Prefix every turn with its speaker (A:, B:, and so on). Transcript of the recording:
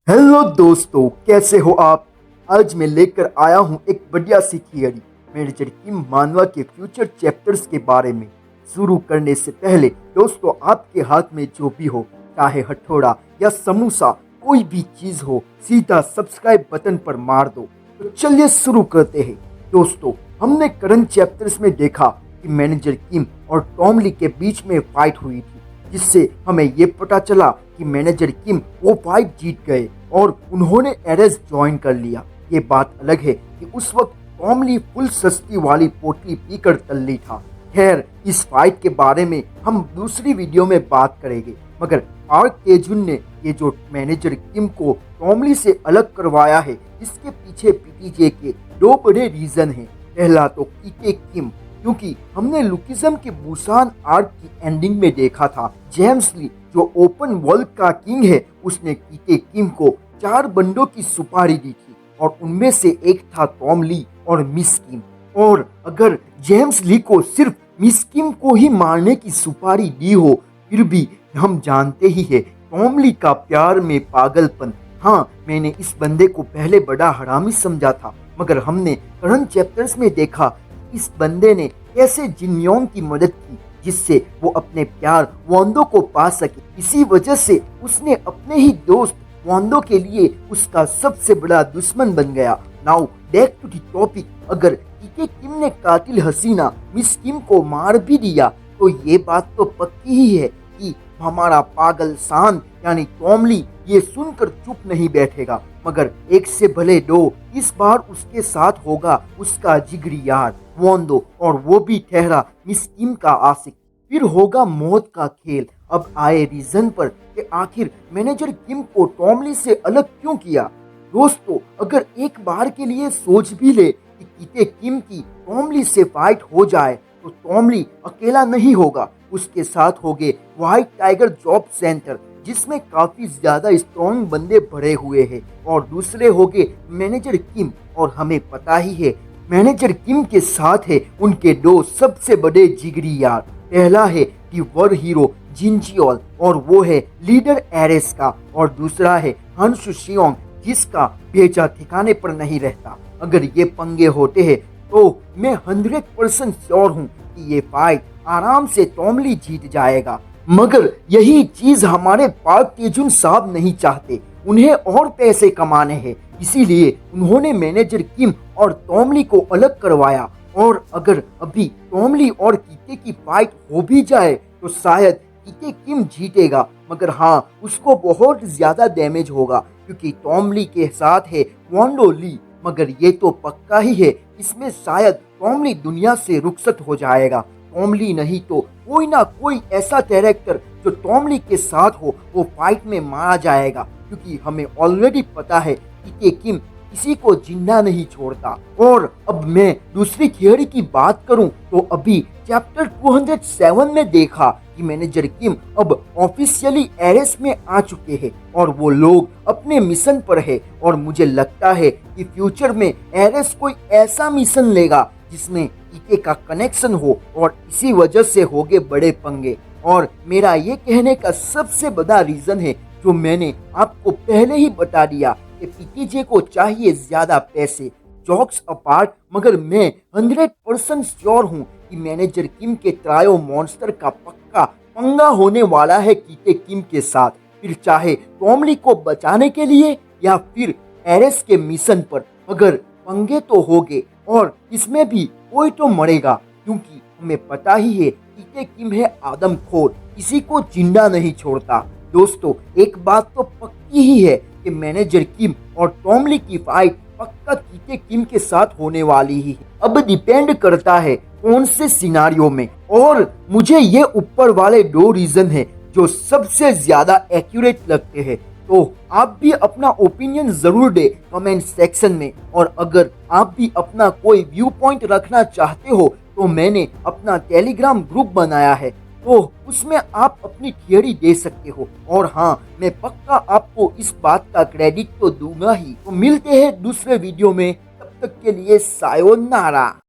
A: Hello दोस्तों, कैसे हो आप। आज मैं लेकर आया हूं एक बढ़िया सी थियरी मैनेजर किम मानवा के फ्यूचर चैप्टर्स के बारे में। शुरू करने से पहले दोस्तों, आपके हाथ में जो भी हो, चाहे हथौड़ा या समोसा, कोई भी चीज हो, सीधा सब्सक्राइब बटन पर मार दो। तो चलिए शुरू करते हैं। दोस्तों, हमने करंट चैप्टर्स में देखा कि मैनेजर किम और टॉम ली के बीच में फाइट हुई थी, जिससे हमें ये पता चला कि मैनेजर किम वो फाइट जीत गए और उन्होंने एरेस ज्वाइन कर लिया। ये बात अलग है कि उस वक्त टॉम ली फुल सस्ती वाली पोटली पीकर तल्ली था। खैर, इस फाइट के बारे में हम दूसरी वीडियो में बात करेंगे, मगर पार्क तेजुन ने ये जो मैनेजर किम को टॉम ली से अलग करवाया है, इसके पीछे पीटीजे के दो बड़े रीजन हैं। पहला तो कीटे किम, क्योंकि हमने लुकिज्म के बुसान आर्क की एंडिंग में देखा था, जेम्स ली जो ओपन वर्ल्ड का किंग है, उसने कीटे किम को 4 बंडों की सुपारी दी थी और उनमें से एक था टॉम ली और मिस किम। और अगर जेम्स ली को सिर्फ मिस किम को ही मारने की सुपारी दी हो, फिर भी हम जानते ही है टॉम ली का प्यार में पागलपन। हाँ, मैंने इस बंदे को पहले बड़ा हरामी समझा था, मगर हमने करंट चैप्टर्स में देखा इस बंदे ने कैसे जिनयोंग की मदद की, जिससे वो अपने प्यार वांडो को पा सके। इसी वजह से उसने अपने ही दोस्त वांडो के लिए उसका सबसे बड़ा दुश्मन बन गया। Now back to the topic. अगर कीके किम ने कातिल हसीना मिस किम को मार भी दिया, तो ये बात तो पक्की ही है कि हमारा पागल सान यानी टॉम ली ये सुनकर चुप नहीं बैठेगा, मगर एक से भले दो, इस बार उसके साथ होगा उसका जिगरी यार वांडो, और वो भी ठहरा मिस किम का आशिक। फिर होगा मौत का खेल। अब आए रीजन पर कि आखिर मैनेजर किम को टॉम ली से अलग क्यों किया। दोस्तों, अगर एक बार के लिए सोच भी ले कि कीते किम की टॉम ली से फाइट हो जाए, तो टॉम ली अकेला नहीं होगा, उसके साथ होंगे व्हाइट टाइगर जॉब सेंटर, जिसमें काफी ज्यादा स्ट्रॉन्ग बंदे भरे हुए हैं, और दूसरे होंगे मैनेजर किम। और हमें पता ही है मैनेजर किम के साथ है उनके दो सबसे बड़े जिगरी यार। पहला है दी वर हीरो जिनजियोल, और वो है लीडर एरेस का, और दूसरा है हंसु शियोंग, जिसका भेजा ठिकाने पर नहीं रहता। अगर ये पंगे होते हैं तो मैं 100% श्योर हूँ कि ये फाइट आराम से टॉम ली जीत जाएगा। मगर यही चीज हमारे पार्क तेजुन साहब नहीं चाहते। उन्हें और पैसे कमाने हैं, इसीलिए उन्होंने मैनेजर किम और टॉम ली को अलग करवाया। और अगर अभी टॉम ली और कीते की फाइट हो भी जाए, तो शायद कीते किम जीतेगा, मगर हाँ, उसको बहुत ज्यादा डैमेज होगा, क्योंकि टॉम ली के साथ है वांडो ली। मगर ये तो पक्का ही है, इसमें शायद टॉम ली दुनिया से रुखसत हो जाएगा। टॉम ली नहीं तो कोई ना कोई ऐसा कैरेक्टर जो टॉम ली के साथ हो, वो फाइट में मारा जाएगा, क्योंकि हमें ऑलरेडी पता है कि किम किसी को जिंदा नहीं छोड़ता। और अब मैं दूसरी थियरी की बात करूं, तो अभी चैप्टर 207 में देखा कि मैनेजर किम अब ऑफिशियली एरेस में आ चुके हैं और वो लोग अपने मिशन पर है। और मुझे लगता है कि फ्यूचर में एरेस कोई ऐसा मिशन लेगा जिसमें ईके का कनेक्शन हो, और इसी वजह से होगे बड़े पंगे। और मेरा ये कहने का सबसे बड़ा रीजन है जो मैंने आपको पहले ही बता दिया कि पीटीजे को चाहिए ज्यादा पैसे। जॉक्स अपार्ट, मगर मैं 100% श्योर हूँ कि मैनेजर किम के ट्रायो मॉन्स्टर का पक्का पंगा होने वाला है कीते किम के साथ, फिर चाहे टॉम ली को बचाने के लिए या फिर एरेस के मिशन पर। मगर पंगे तो होंगे, और इसमें भी कोई तो मरेगा, क्योंकि हमें पता ही है कीते किम है आदमखोर, किसी को जिंदा नहीं छोड़ता। दोस्तों, एक बात तो पक्की ही है कि मैनेजर किम और टॉम ली की फाइट पक्का कीते किम के साथ होने वाली ही है। अब डिपेंड करता है कौन से सिनारियो में। और मुझे ये ऊपर वाले 2 रीजन है जो सबसे ज्यादा एक्यूरेट लगते हैं। तो आप भी अपना ओपिनियन जरूर दे कमेंट सेक्शन में। और अगर आप भी अपना कोई व्यू पॉइंट रखना चाहते हो, तो मैंने अपना टेलीग्राम ग्रुप बनाया है, तो उसमें आप अपनी थियरी दे सकते हो। और हाँ, मैं पक्का आपको इस बात का क्रेडिट तो दूंगा ही। तो मिलते हैं दूसरे वीडियो में, तब तक के लिए सायोनारा।